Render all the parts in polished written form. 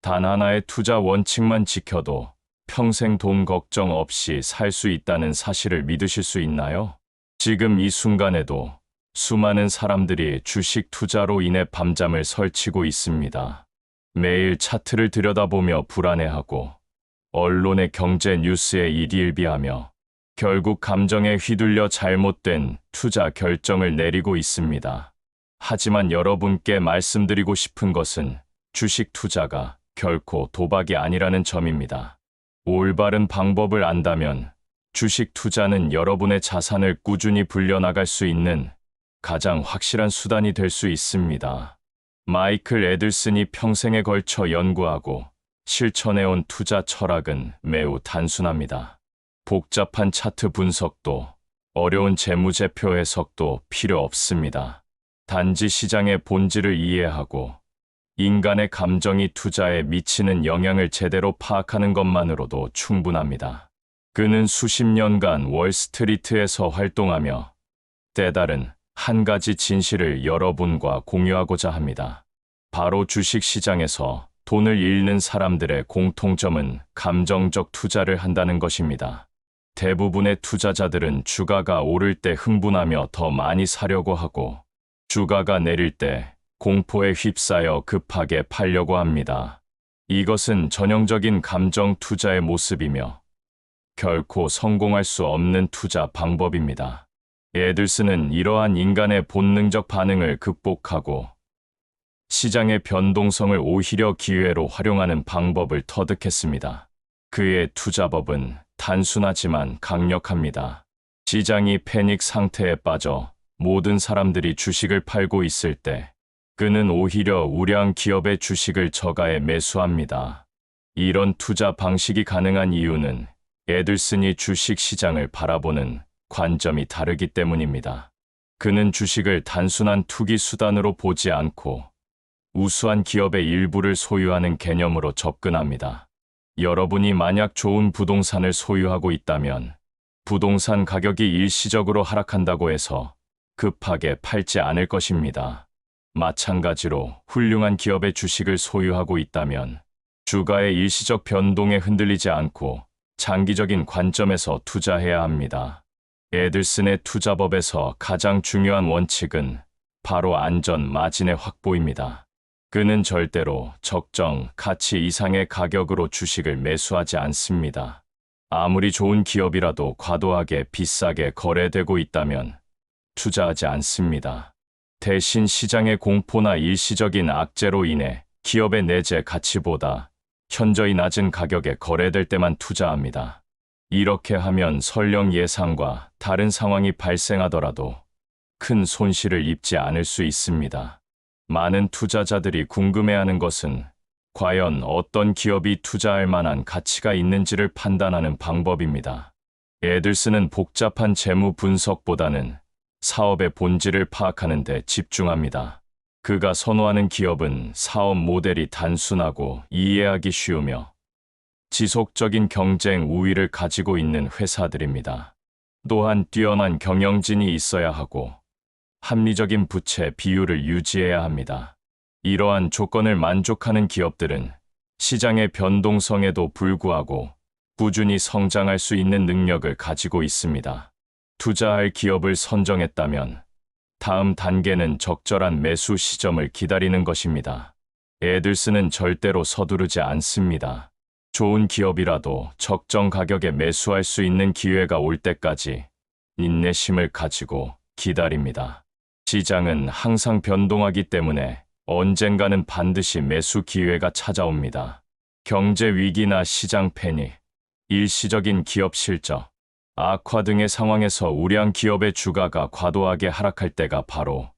단 하나의 투자 원칙만 지켜도 평생 돈 걱정 없이 살 수 있다는 사실을 믿으실 수 있나요? 지금 이 순간에도 수많은 사람들이 주식 투자로 인해 밤잠을 설치고 있습니다. 매일 차트를 들여다보며 불안해하고 언론의 경제 뉴스에 일희일비하며 결국 감정에 휘둘려 잘못된 투자 결정을 내리고 있습니다. 하지만 여러분께 말씀드리고 싶은 것은 주식 투자가 결코 도박이 아니라는 점입니다. 올바른 방법을 안다면 주식 투자는 여러분의 자산을 꾸준히 불려나갈 수 있는 가장 확실한 수단이 될 수 있습니다. 마이클 애들슨이 평생에 걸쳐 연구하고 실천해온 투자 철학은 매우 단순합니다. 복잡한 차트 분석도 어려운 재무제표 해석도 필요 없습니다. 단지 시장의 본질을 이해하고 인간의 감정이 투자에 미치는 영향을 제대로 파악하는 것만으로도 충분합니다. 그는 수십 년간 월스트리트에서 활동하며 때다른 한 가지 진실을 여러분과 공유하고자 합니다. 바로 주식시장에서 돈을 잃는 사람들의 공통점은 감정적 투자를 한다는 것입니다. 대부분의 투자자들은 주가가 오를 때 흥분하며 더 많이 사려고 하고 주가가 내릴 때 공포에 휩싸여 급하게 팔려고 합니다. 이것은 전형적인 감정 투자의 모습이며 결코 성공할 수 없는 투자 방법입니다. 애들슨은 이러한 인간의 본능적 반응을 극복하고 시장의 변동성을 오히려 기회로 활용하는 방법을 터득했습니다. 그의 투자법은 단순하지만 강력합니다. 시장이 패닉 상태에 빠져 모든 사람들이 주식을 팔고 있을 때 그는 오히려 우량 기업의 주식을 저가에 매수합니다. 이런 투자 방식이 가능한 이유는 애들슨이 주식 시장을 바라보는 관점이 다르기 때문입니다. 그는 주식을 단순한 투기 수단으로 보지 않고 우수한 기업의 일부를 소유하는 개념으로 접근합니다. 여러분이 만약 좋은 부동산을 소유하고 있다면 부동산 가격이 일시적으로 하락한다고 해서 급하게 팔지 않을 것입니다. 마찬가지로 훌륭한 기업의 주식을 소유하고 있다면 주가의 일시적 변동에 흔들리지 않고 장기적인 관점에서 투자해야 합니다. 애들슨의 투자법에서 가장 중요한 원칙은 바로 안전 마진의 확보입니다. 그는 절대로 적정 가치 이상의 가격으로 주식을 매수하지 않습니다. 아무리 좋은 기업이라도 과도하게 비싸게 거래되고 있다면 투자하지 않습니다. 대신 시장의 공포나 일시적인 악재로 인해 기업의 내재 가치보다 현저히 낮은 가격에 거래될 때만 투자합니다. 이렇게 하면 설령 예상과 다른 상황이 발생하더라도 큰 손실을 입지 않을 수 있습니다. 많은 투자자들이 궁금해하는 것은 과연 어떤 기업이 투자할 만한 가치가 있는지를 판단하는 방법입니다. 애들슨은 복잡한 재무 분석보다는 사업의 본질을 파악하는 데 집중합니다. 그가 선호하는 기업은 사업 모델이 단순하고 이해하기 쉬우며 지속적인 경쟁 우위를 가지고 있는 회사들입니다. 또한 뛰어난 경영진이 있어야 하고 합리적인 부채 비율을 유지해야 합니다. 이러한 조건을 만족하는 기업들은 시장의 변동성에도 불구하고 꾸준히 성장할 수 있는 능력을 가지고 있습니다. 투자할 기업을 선정했다면 다음 단계는 적절한 매수 시점을 기다리는 것입니다. 애들슨은 절대로 서두르지 않습니다. 좋은 기업이라도 적정 가격에 매수할 수 있는 기회가 올 때까지 인내심을 가지고 기다립니다. 시장은 항상 변동하기 때문에 언젠가는 반드시 매수 기회가 찾아옵니다. 경제 위기나 시장 패닉, 일시적인 기업 실적, 악화 등의 상황에서 우량 기업의 주가가 과도하게 하락할 때가 바로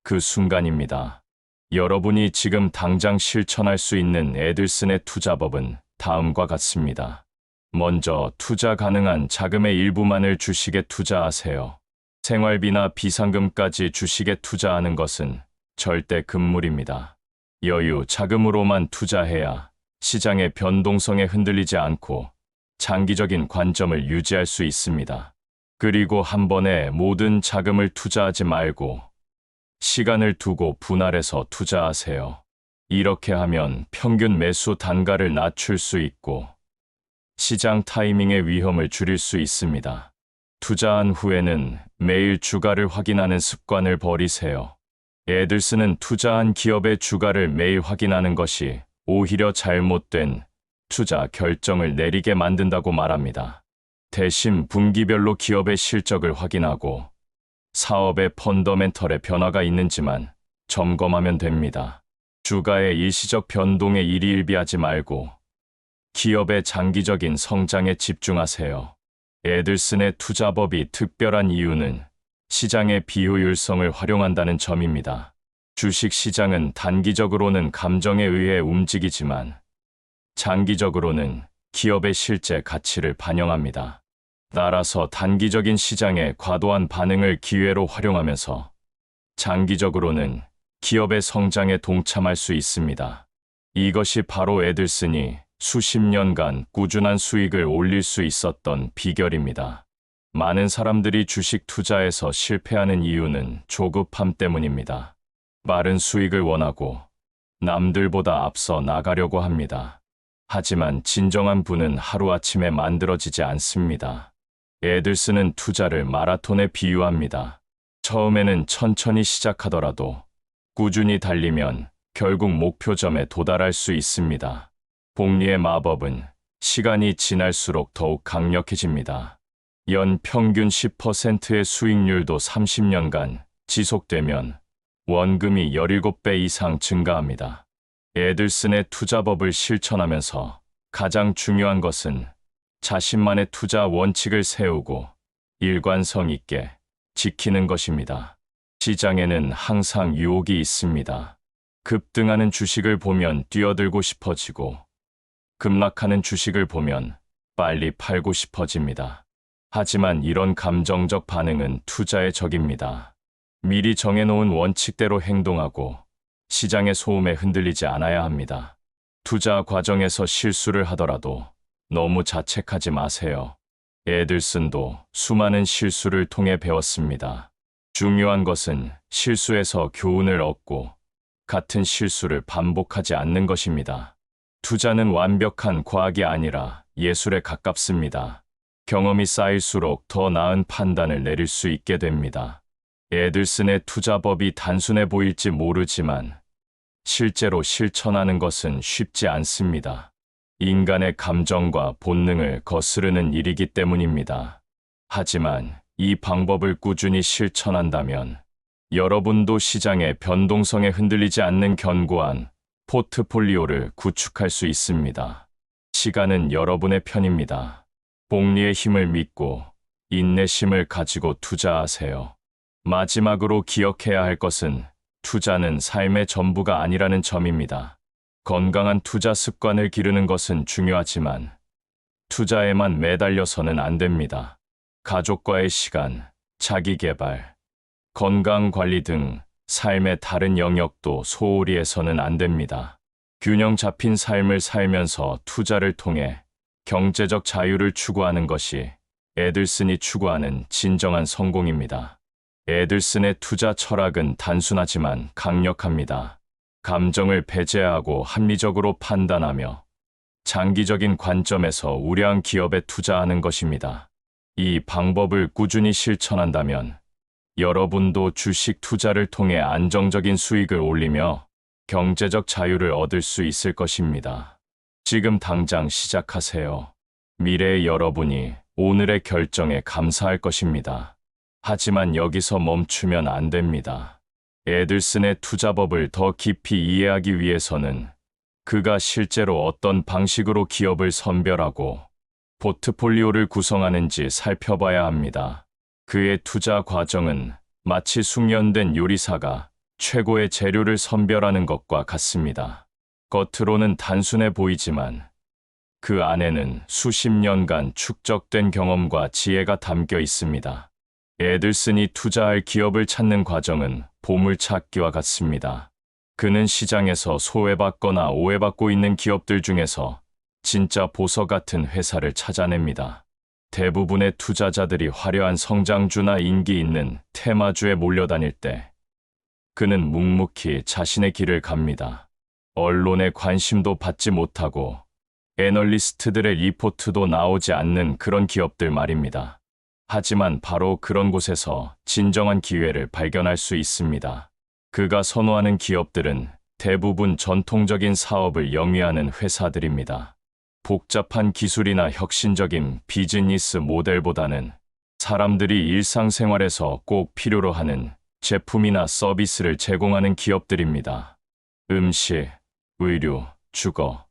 그 순간입니다. 여러분이 지금 당장 실천할 수 있는 애들슨의 투자법은 다음과 같습니다. 먼저 투자 가능한 자금의 일부만을 주식에 투자하세요. 생활비나 비상금까지 주식에 투자하는 것은 절대 금물입니다. 여유 자금으로만 투자해야 시장의 변동성에 흔들리지 않고 장기적인 관점을 유지할 수 있습니다. 그리고 한 번에 모든 자금을 투자하지 말고 시간을 두고 분할해서 투자하세요. 이렇게 하면 평균 매수 단가를 낮출 수 있고 시장 타이밍의 위험을 줄일 수 있습니다. 투자한 후에는 매일 주가를 확인하는 습관을 버리세요. 에들슨은 투자한 기업의 주가를 매일 확인하는 것이 오히려 잘못된 투자 결정을 내리게 만든다고 말합니다. 대신 분기별로 기업의 실적을 확인하고 사업의 펀더멘털에 변화가 있는지만 점검하면 됩니다. 주가의 일시적 변동에 일희일비하지 말고 기업의 장기적인 성장에 집중하세요. 에들슨의 투자법이 특별한 이유는 시장의 비효율성을 활용한다는 점입니다. 주식 시장은 단기적으로는 감정에 의해 움직이지만 장기적으로는 기업의 실제 가치를 반영합니다. 따라서 단기적인 시장의 과도한 반응을 기회로 활용하면서 장기적으로는 기업의 성장에 동참할 수 있습니다. 이것이 바로 에들슨이 수십 년간 꾸준한 수익을 올릴 수 있었던 비결입니다. 많은 사람들이 주식 투자에서 실패하는 이유는 조급함 때문입니다. 빠른 수익을 원하고 남들보다 앞서 나가려고 합니다. 하지만 진정한 부는 하루아침에 만들어지지 않습니다. 에들슨은 투자를 마라톤에 비유합니다. 처음에는 천천히 시작하더라도 꾸준히 달리면 결국 목표점에 도달할 수 있습니다. 복리의 마법은 시간이 지날수록 더욱 강력해집니다. 연 평균 10%의 수익률도 30년간 지속되면 원금이 17배 이상 증가합니다. 에들슨의 투자법을 실천하면서 가장 중요한 것은 자신만의 투자 원칙을 세우고 일관성 있게 지키는 것입니다. 시장에는 항상 유혹이 있습니다. 급등하는 주식을 보면 뛰어들고 싶어지고 급락하는 주식을 보면 빨리 팔고 싶어집니다. 하지만 이런 감정적 반응은 투자의 적입니다. 미리 정해놓은 원칙대로 행동하고 시장의 소음에 흔들리지 않아야 합니다. 투자 과정에서 실수를 하더라도 너무 자책하지 마세요. 에들슨도 수많은 실수를 통해 배웠습니다. 중요한 것은 실수에서 교훈을 얻고 같은 실수를 반복하지 않는 것입니다. 투자는 완벽한 과학이 아니라 예술에 가깝습니다. 경험이 쌓일수록 더 나은 판단을 내릴 수 있게 됩니다. 에들슨의 투자법이 단순해 보일지 모르지만 실제로 실천하는 것은 쉽지 않습니다. 인간의 감정과 본능을 거스르는 일이기 때문입니다. 하지만 이 방법을 꾸준히 실천한다면 여러분도 시장의 변동성에 흔들리지 않는 견고한 포트폴리오를 구축할 수 있습니다. 시간은 여러분의 편입니다. 복리의 힘을 믿고 인내심을 가지고 투자하세요. 마지막으로 기억해야 할 것은 투자는 삶의 전부가 아니라는 점입니다. 건강한 투자 습관을 기르는 것은 중요하지만 투자에만 매달려서는 안 됩니다. 가족과의 시간, 자기 개발, 건강 관리 등 삶의 다른 영역도 소홀히 해서는 안 됩니다. 균형 잡힌 삶을 살면서 투자를 통해 경제적 자유를 추구하는 것이 에들슨이 추구하는 진정한 성공입니다. 에들슨의 투자 철학은 단순하지만 강력합니다. 감정을 배제하고 합리적으로 판단하며 장기적인 관점에서 우량한 기업에 투자하는 것입니다. 이 방법을 꾸준히 실천한다면 여러분도 주식 투자를 통해 안정적인 수익을 올리며 경제적 자유를 얻을 수 있을 것입니다. 지금 당장 시작하세요. 미래의 여러분이 오늘의 결정에 감사할 것입니다. 하지만 여기서 멈추면 안 됩니다. 에들슨의 투자법을 더 깊이 이해하기 위해서는 그가 실제로 어떤 방식으로 기업을 선별하고 포트폴리오를 구성하는지 살펴봐야 합니다. 그의 투자 과정은 마치 숙련된 요리사가 최고의 재료를 선별하는 것과 같습니다. 겉으로는 단순해 보이지만 그 안에는 수십 년간 축적된 경험과 지혜가 담겨 있습니다. 에들슨이 투자할 기업을 찾는 과정은 보물찾기와 같습니다. 그는 시장에서 소외받거나 오해받고 있는 기업들 중에서 진짜 보석 같은 회사를 찾아냅니다. 대부분의 투자자들이 화려한 성장주나 인기 있는 테마주에 몰려다닐 때 그는 묵묵히 자신의 길을 갑니다. 언론의 관심도 받지 못하고 애널리스트들의 리포트도 나오지 않는 그런 기업들 말입니다. 하지만 바로 그런 곳에서 진정한 기회를 발견할 수 있습니다. 그가 선호하는 기업들은 대부분 전통적인 사업을 영위하는 회사들입니다. 복잡한 기술이나 혁신적인 비즈니스 모델보다는 사람들이 일상생활에서 꼭 필요로 하는 제품이나 서비스를 제공하는 기업들입니다. 음식, 의류, 주거,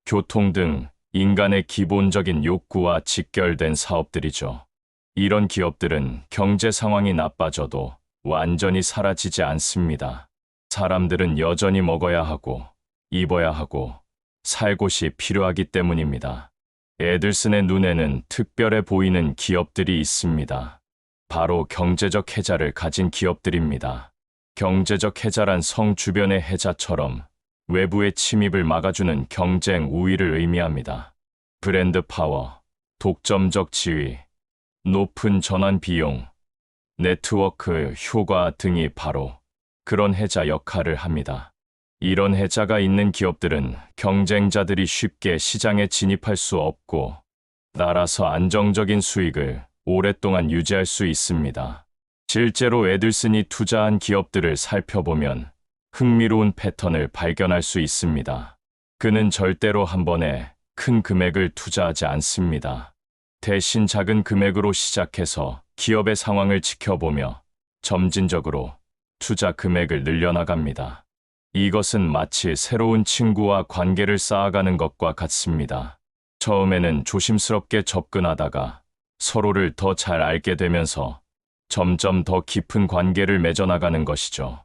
교통 등 인간의 기본적인 욕구와 직결된 사업들이죠. 이런 기업들은 경제 상황이 나빠져도 완전히 사라지지 않습니다. 사람들은 여전히 먹어야 하고, 입어야 하고, 살 곳이 필요하기 때문입니다. 에들슨의 눈에는 특별해 보이는 기업들이 있습니다. 바로 경제적 해자를 가진 기업들입니다. 경제적 해자란 성 주변의 해자처럼 외부의 침입을 막아주는 경쟁 우위를 의미합니다. 브랜드 파워, 독점적 지위, 높은 전환 비용, 네트워크 효과 등이 바로 그런 해자 역할을 합니다. 이런 해자가 있는 기업들은 경쟁자들이 쉽게 시장에 진입할 수 없고, 따라서 안정적인 수익을 오랫동안 유지할 수 있습니다. 실제로 에들슨이 투자한 기업들을 살펴보면 흥미로운 패턴을 발견할 수 있습니다. 그는 절대로 한 번에 큰 금액을 투자하지 않습니다. 대신 작은 금액으로 시작해서 기업의 상황을 지켜보며 점진적으로 투자 금액을 늘려나갑니다. 이것은 마치 새로운 친구와 관계를 쌓아가는 것과 같습니다. 처음에는 조심스럽게 접근하다가 서로를 더 잘 알게 되면서 점점 더 깊은 관계를 맺어나가는 것이죠.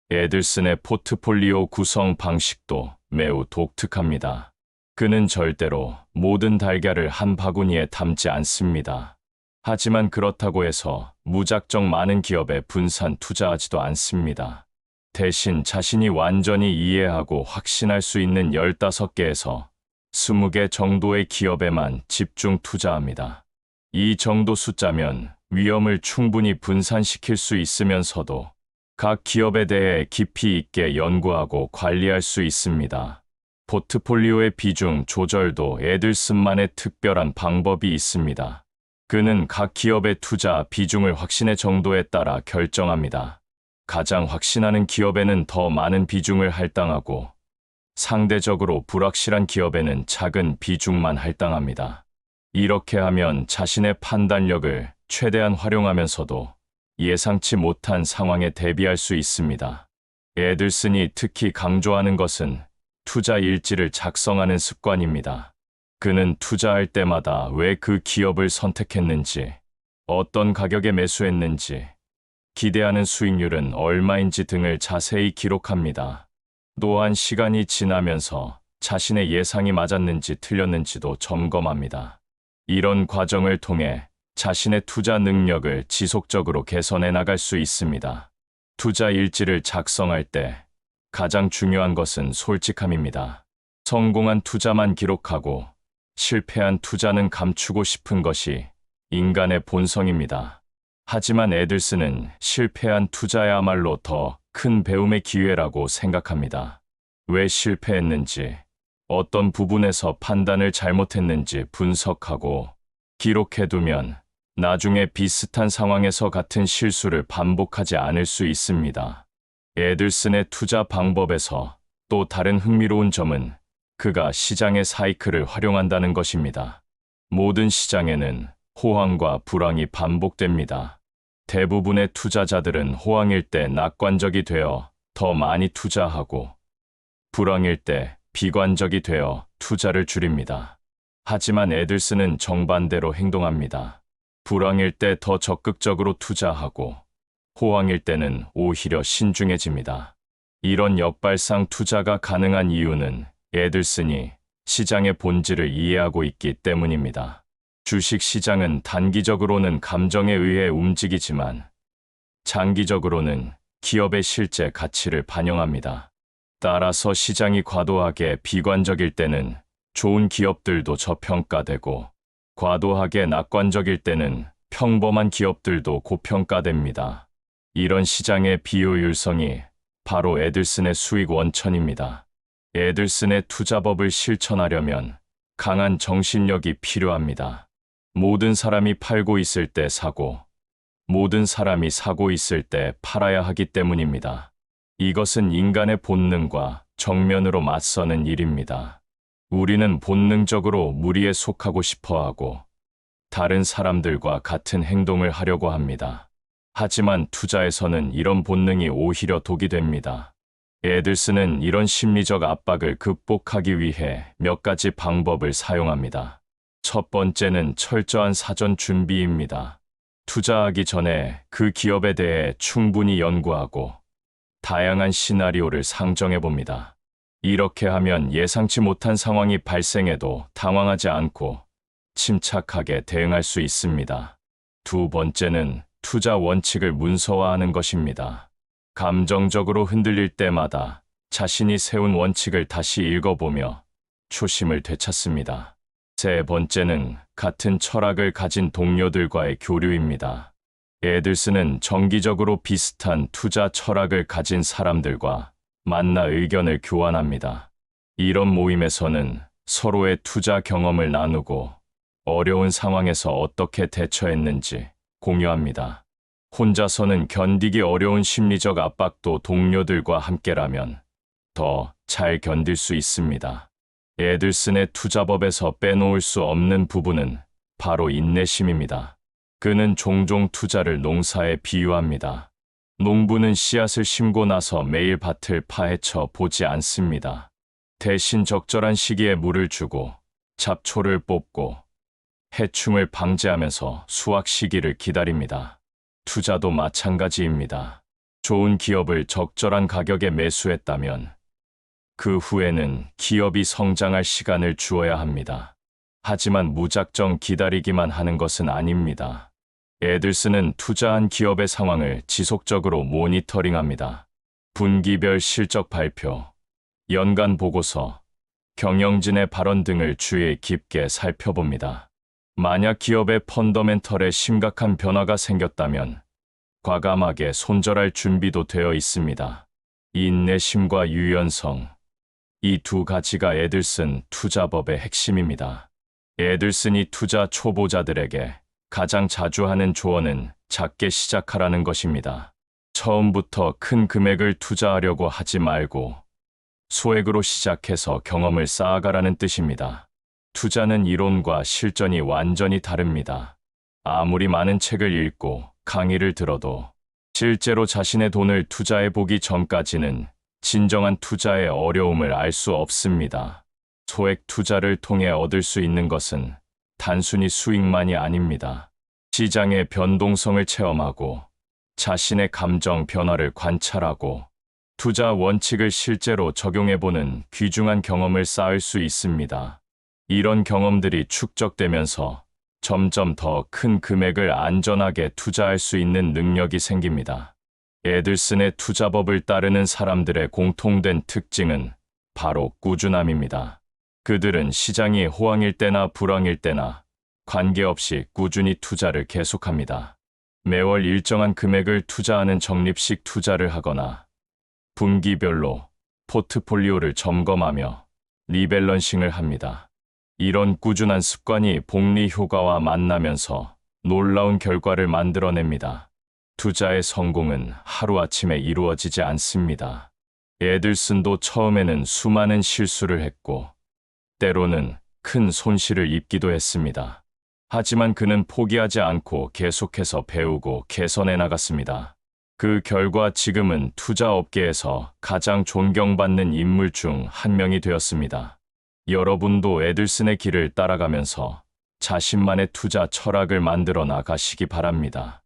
에들슨의 포트폴리오 구성 방식도 매우 독특합니다. 그는 절대로 모든 달걀을 한 바구니에 담지 않습니다. 하지만 그렇다고 해서 무작정 많은 기업에 분산 투자하지도 않습니다. 대신 자신이 완전히 이해하고 확신할 수 있는 15개에서 20개 정도의 기업에만 집중 투자합니다. 이 정도 숫자면 위험을 충분히 분산시킬 수 있으면서도 각 기업에 대해 깊이 있게 연구하고 관리할 수 있습니다. 포트폴리오의 비중 조절도 에들슨만의 특별한 방법이 있습니다. 그는 각 기업의 투자 비중을 확신의 정도에 따라 결정합니다. 가장 확신하는 기업에는 더 많은 비중을 할당하고, 상대적으로 불확실한 기업에는 작은 비중만 할당합니다. 이렇게 하면 자신의 판단력을 최대한 활용하면서도 예상치 못한 상황에 대비할 수 있습니다. 에들슨이 특히 강조하는 것은 투자 일지를 작성하는 습관입니다. 그는 투자할 때마다 왜 그 기업을 선택했는지, 어떤 가격에 매수했는지, 기대하는 수익률은 얼마인지 등을 자세히 기록합니다. 또한 시간이 지나면서 자신의 예상이 맞았는지 틀렸는지도 점검합니다. 이런 과정을 통해 자신의 투자 능력을 지속적으로 개선해 나갈 수 있습니다. 투자 일지를 작성할 때 가장 중요한 것은 솔직함입니다. 성공한 투자만 기록하고 실패한 투자는 감추고 싶은 것이 인간의 본성입니다. 하지만 에들슨은 실패한 투자야말로 더 큰 배움의 기회라고 생각합니다. 왜 실패했는지, 어떤 부분에서 판단을 잘못했는지 분석하고 기록해두면 나중에 비슷한 상황에서 같은 실수를 반복하지 않을 수 있습니다. 에들슨의 투자 방법에서 또 다른 흥미로운 점은 그가 시장의 사이클을 활용한다는 것입니다. 모든 시장에는 호황과 불황이 반복됩니다. 대부분의 투자자들은 호황일 때 낙관적이 되어 더 많이 투자하고, 불황일 때 비관적이 되어 투자를 줄입니다. 하지만 에들슨은 정반대로 행동합니다. 불황일 때 더 적극적으로 투자하고, 호황일 때는 오히려 신중해집니다. 이런 역발상 투자가 가능한 이유는 에들슨이 시장의 본질을 이해하고 있기 때문입니다. 주식 시장은 단기적으로는 감정에 의해 움직이지만 장기적으로는 기업의 실제 가치를 반영합니다. 따라서 시장이 과도하게 비관적일 때는 좋은 기업들도 저평가되고, 과도하게 낙관적일 때는 평범한 기업들도 고평가됩니다. 이런 시장의 비효율성이 바로 에들슨의 수익 원천입니다. 에들슨의 투자법을 실천하려면 강한 정신력이 필요합니다. 모든 사람이 팔고 있을 때 사고, 모든 사람이 사고 있을 때 팔아야 하기 때문입니다. 이것은 인간의 본능과 정면으로 맞서는 일입니다. 우리는 본능적으로 무리에 속하고 싶어 하고, 다른 사람들과 같은 행동을 하려고 합니다. 하지만 투자에서는 이런 본능이 오히려 독이 됩니다. 에들슨은 이런 심리적 압박을 극복하기 위해 몇 가지 방법을 사용합니다. 첫 번째는 철저한 사전 준비입니다. 투자하기 전에 그 기업에 대해 충분히 연구하고 다양한 시나리오를 상정해 봅니다. 이렇게 하면 예상치 못한 상황이 발생해도 당황하지 않고 침착하게 대응할 수 있습니다. 두 번째는 투자 원칙을 문서화하는 것입니다. 감정적으로 흔들릴 때마다 자신이 세운 원칙을 다시 읽어보며 초심을 되찾습니다. 세 번째는 같은 철학을 가진 동료들과의 교류입니다. 에들슨은 정기적으로 비슷한 투자 철학을 가진 사람들과 만나 의견을 교환합니다. 이런 모임에서는 서로의 투자 경험을 나누고 어려운 상황에서 어떻게 대처했는지 공유합니다. 혼자서는 견디기 어려운 심리적 압박도 동료들과 함께라면 더 잘 견딜 수 있습니다. 에들슨의 투자법에서 빼놓을 수 없는 부분은 바로 인내심입니다. 그는 종종 투자를 농사에 비유합니다. 농부는 씨앗을 심고 나서 매일 밭을 파헤쳐 보지 않습니다. 대신 적절한 시기에 물을 주고 잡초를 뽑고 해충을 방제하면서 수확 시기를 기다립니다. 투자도 마찬가지입니다. 좋은 기업을 적절한 가격에 매수했다면 그 후에는 기업이 성장할 시간을 주어야 합니다. 하지만 무작정 기다리기만 하는 것은 아닙니다. 에들슨은 투자한 기업의 상황을 지속적으로 모니터링합니다. 분기별 실적 발표, 연간 보고서, 경영진의 발언 등을 주의 깊게 살펴봅니다. 만약 기업의 펀더멘털에 심각한 변화가 생겼다면 과감하게 손절할 준비도 되어 있습니다. 인내심과 유연성, 이 두 가지가 에들슨 투자법의 핵심입니다. 에들슨이 투자 초보자들에게 가장 자주 하는 조언은 작게 시작하라는 것입니다. 처음부터 큰 금액을 투자하려고 하지 말고 소액으로 시작해서 경험을 쌓아가라는 뜻입니다. 투자는 이론과 실전이 완전히 다릅니다. 아무리 많은 책을 읽고 강의를 들어도 실제로 자신의 돈을 투자해 보기 전까지는 진정한 투자의 어려움을 알 수 없습니다. 소액 투자를 통해 얻을 수 있는 것은 단순히 수익만이 아닙니다. 시장의 변동성을 체험하고 자신의 감정 변화를 관찰하고 투자 원칙을 실제로 적용해보는 귀중한 경험을 쌓을 수 있습니다. 이런 경험들이 축적되면서 점점 더 큰 금액을 안전하게 투자할 수 있는 능력이 생깁니다. 에들슨의 투자법을 따르는 사람들의 공통된 특징은 바로 꾸준함입니다. 그들은 시장이 호황일 때나 불황일 때나 관계없이 꾸준히 투자를 계속합니다. 매월 일정한 금액을 투자하는 적립식 투자를 하거나 분기별로 포트폴리오를 점검하며 리밸런싱을 합니다. 이런 꾸준한 습관이 복리 효과와 만나면서 놀라운 결과를 만들어냅니다. 투자의 성공은 하루아침에 이루어지지 않습니다. 에들슨도 처음에는 수많은 실수를 했고 때로는 큰 손실을 입기도 했습니다. 하지만 그는 포기하지 않고 계속해서 배우고 개선해 나갔습니다. 그 결과 지금은 투자 업계에서 가장 존경받는 인물 중 한 명이 되었습니다. 여러분도 에들슨의 길을 따라가면서 자신만의 투자 철학을 만들어 나가시기 바랍니다.